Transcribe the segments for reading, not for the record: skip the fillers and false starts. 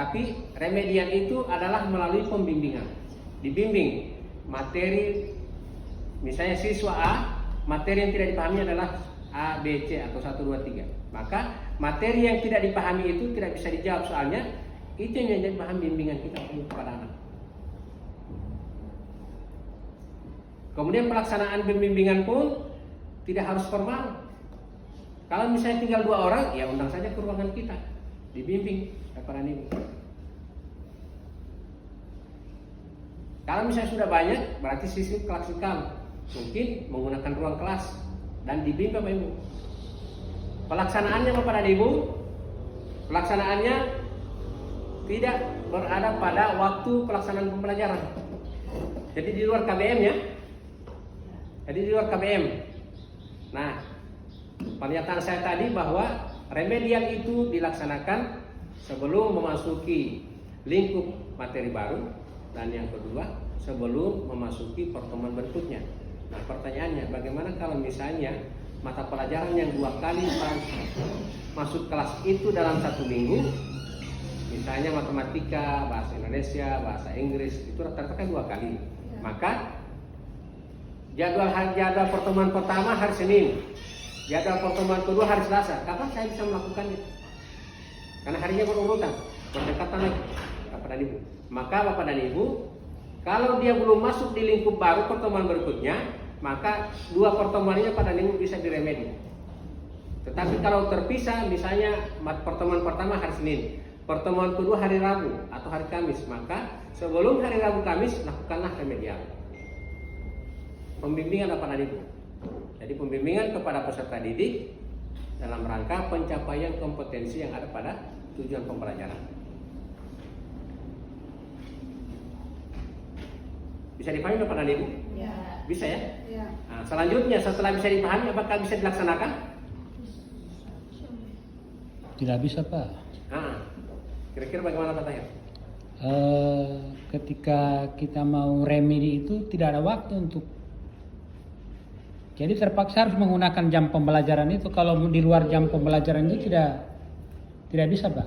Tapi remedial itu adalah melalui pembimbingan. Dibimbing materi, misalnya siswa A, materi yang tidak dipahami adalah A, B, C atau 1, 2, 3. Maka materi yang tidak dipahami itu tidak bisa dijawab soalnya. Itu yang menjadi bahan bimbingan kita kepada anak. Kemudian pelaksanaan pembimbingan pun tidak harus formal. Kalau misalnya tinggal 2 orang, ya undang saja ke ruangan kita, dibimbing kepada ibu. Kalau misalnya sudah banyak, berarti sistem klasikal, mungkin menggunakan ruang kelas dan dibimbing Bapak Ibu. Pelaksanaannya Bapak dan Ibu, pelaksanaannya tidak berada pada waktu pelaksanaan pembelajaran. Jadi di luar KBM ya. Jadi di luar KBM. Nah, pernyataan saya tadi bahwa remedial itu dilaksanakan sebelum memasuki lingkup materi baru, dan yang kedua sebelum memasuki pertemuan berikutnya. Nah, pertanyaannya bagaimana kalau misalnya mata pelajaran yang 2 kali masuk kelas itu dalam 1 minggu, misalnya matematika, bahasa Indonesia, bahasa Inggris, itu rata-rata kan 2 kali. Maka jadwal pertemuan pertama hari Senin, jadwal pertemuan kedua hari Selasa. Kapan saya bisa melakukannya? Karena harinya berurutan, berdekatan lagi, Bapak dan Ibu. Maka Bapak dan Ibu, kalau dia belum masuk di lingkup baru pertemuan berikutnya, maka 2 pertemuan ini Bapak dan Ibu bisa diremedi. Tetapi kalau terpisah, misalnya pertemuan pertama hari Senin, pertemuan kedua hari Rabu atau hari Kamis, maka sebelum hari Rabu Kamis lakukanlah remedial. Pembimbingan Bapak dan Ibu. Jadi pembimbingan kepada peserta didik dalam rangka pencapaian kompetensi yang ada pada tujuan pembelajaran. Bisa dipahami Bapak dan Ibu? Ya. Bisa ya? Ya. Nah, selanjutnya setelah bisa dipahami, apakah bisa dilaksanakan? Tidak bisa Pak. Nah, kira-kira bagaimana Pak Tahir? Ketika kita mau remedi itu tidak ada waktu untuk. Jadi terpaksa harus menggunakan jam pembelajaran itu. Kalau di luar jam pembelajaran itu tidak bisa Pak.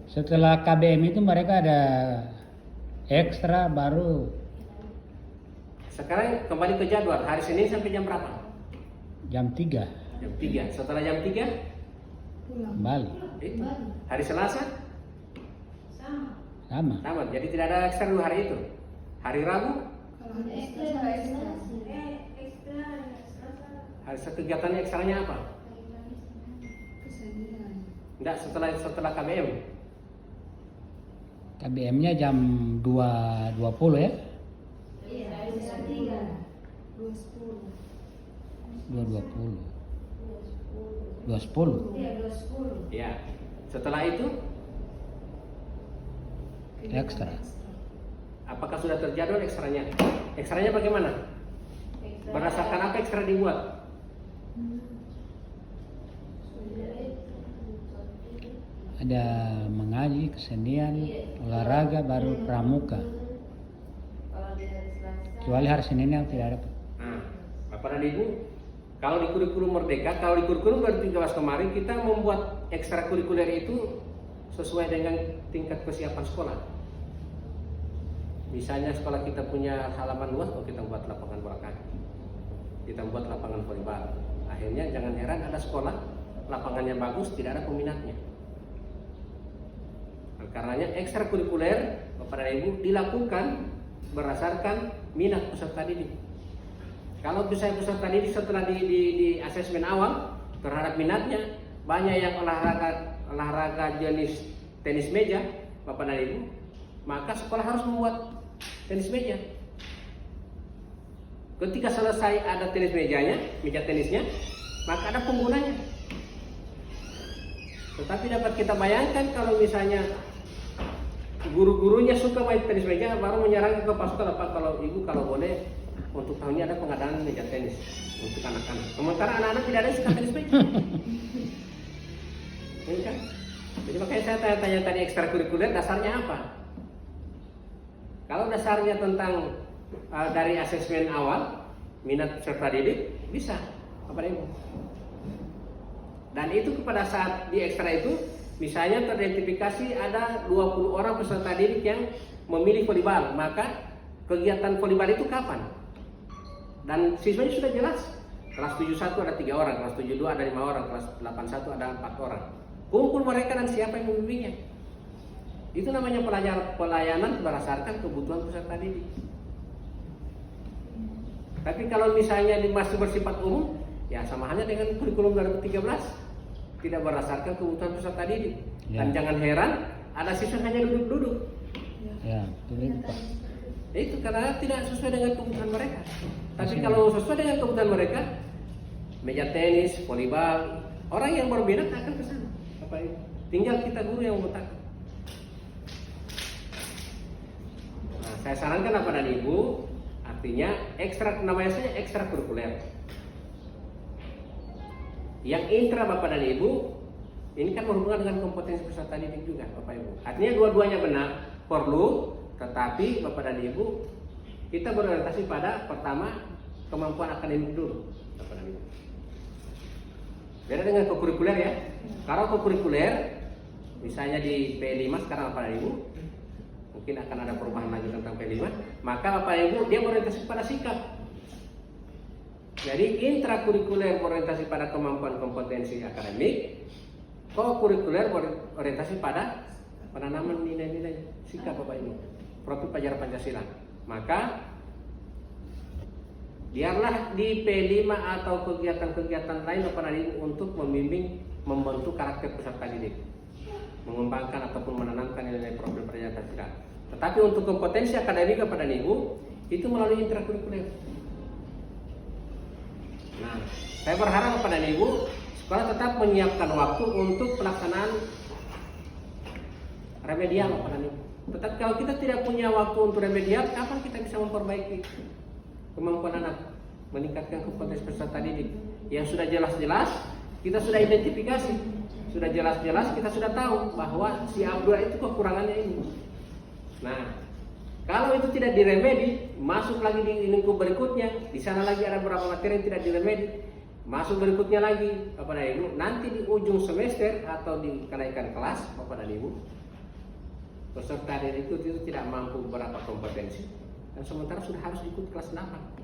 Setelah KBM itu mereka ada ekstra baru. Sekarang kembali ke jadwal, hari Senin sampai jam berapa? Jam 3 Jam 3. Setelah jam 3 kembali. itu. Hari Selasa Sama. sama. Jadi tidak ada ekstra 2 hari itu. Hari Rabu Kalau ada ekstra. hari kegiatannya ekstranya apa? Kesenian. Enggak, setelah KBM. KBM-nya jam 2.20 ya. Iya, jam 3. 2.10. 2.20. 2.10. Iya, 2.10. Ya. Setelah itu, Ekstra. apakah sudah terjadwal ekstranya? Ekstranya bagaimana? Berdasarkan apa ekstra dibuat? Ada mengaji, kesenian, olahraga, baru pramuka. Kecuali hari Senin yang tidak ada. Nah, Bapak dan Ibu, kalau di kurikulum Merdeka, kalau di kurikulum 2013 kemarin kita membuat ekstrakurikuler itu sesuai dengan tingkat kesiapan sekolah. Misalnya sekolah kita punya halaman luas, kita buat lapangan bola kaki, kita buat lapangan volleyball. Akhirnya jangan heran ada sekolah lapangannya bagus, tidak ada peminatnya. Nah, karenanya ekstrakurikuler Bapak dan Ibu dilakukan berdasarkan minat peserta didik. Kalau misalnya peserta didik setelah di asesmen awal terhadap minatnya, banyak yang olahraga jenis tenis meja, Bapak dan Ibu, maka sekolah harus membuat tenis meja. Ketika selesai ada tenis mejanya, meja tenisnya, maka ada penggunanya. Tetapi dapat kita bayangkan kalau misalnya guru-gurunya suka main tenis meja, baru menyarankan ke Pak Sekolah, Pak, kalau Ibu kalau boleh untuk tahun ini ada pengadaan meja tenis untuk anak-anak. Sementara anak-anak tidak ada yang suka tenis meja. Ini kan? Jadi makanya saya tanya tadi ekstrakurikuler dasarnya apa? Kalau dasarnya tentang dari asesmen awal minat peserta didik bisa apa Ibu? Dan itu pada saat di ekstra itu misalnya teridentifikasi ada 20 orang peserta didik yang memilih volleyball, maka kegiatan volleyball itu kapan? Dan siswanya sudah jelas. Kelas 71 ada 3 orang, kelas 72 ada 5 orang, kelas 81 ada 4 orang. Kumpul mereka dan siapa yang membimbingnya. Itu namanya pelayanan berdasarkan kebutuhan peserta didik. Tapi kalau misalnya masih bersifat umum, ya sama halnya dengan kurikulum 2013, tidak berdasarkan kebutuhan peserta didik. Dan jangan heran ada siswa hanya duduk-duduk. Ya, ini Pak. Itu karena tidak sesuai dengan kebutuhan mereka. Tapi kalau sesuai dengan kebutuhan mereka, meja tenis, volleyball, orang yang berminat akan ke sana. Tinggal kita guru yang memetakan. Nah, saya sarankan kepada ibu, artinya namanya saja ekstrakurikuler. Yang intra Bapak dan Ibu, ini kan berhubungan dengan kompetensi peserta didik juga Bapak Ibu. Artinya dua-duanya benar, perlu, tetapi Bapak dan Ibu, kita berorientasi pada pertama kemampuan akademik dulu Bapak dan Ibu. Beda dengan kokurikuler ya. Kalau kokurikuler, misalnya di P5 sekarang Bapak dan Ibu, mungkin akan ada perubahan lagi tentang P5, maka Bapak Ibu dia berorientasi pada sikap. Jadi intrakurikuler berorientasi pada kemampuan kompetensi akademik, kokurikuler berorientasi pada penanaman nilai-nilai sikap Bapak Ibu, profil pelajaran Pancasila. Maka biarlah di P5 atau kegiatan-kegiatan lain Bapak Ibu untuk membimbing, membentuk karakter peserta didik, mengembangkan ataupun menanamkan nilai profil pelajaran Pancasila. Tetapi untuk kompetensi akademik Bapak dan Ibu itu melalui intrakurikuler. Nah, saya berharap kepada Ibu sekolah tetap menyiapkan waktu untuk pelaksanaan remedial kepada Ibu. Tetapi kalau kita tidak punya waktu untuk remedial, kapan kita bisa memperbaiki kemampuan anak, meningkatkan kompetensi peserta didik? Yang sudah jelas-jelas kita sudah identifikasi, sudah jelas-jelas kita sudah tahu bahwa si Abdul itu kekurangannya ini. Nah, kalau itu tidak diremedi, masuk lagi di lingkup berikutnya, di sana lagi ada beberapa materi yang tidak diremedi, masuk berikutnya lagi, Bapak dan Ibu, nanti di ujung semester atau di kenaikan kelas, Bapak dan Ibu, peserta didik itu tidak mampu beberapa kompetensi, dan sementara sudah harus ikut kelas 8.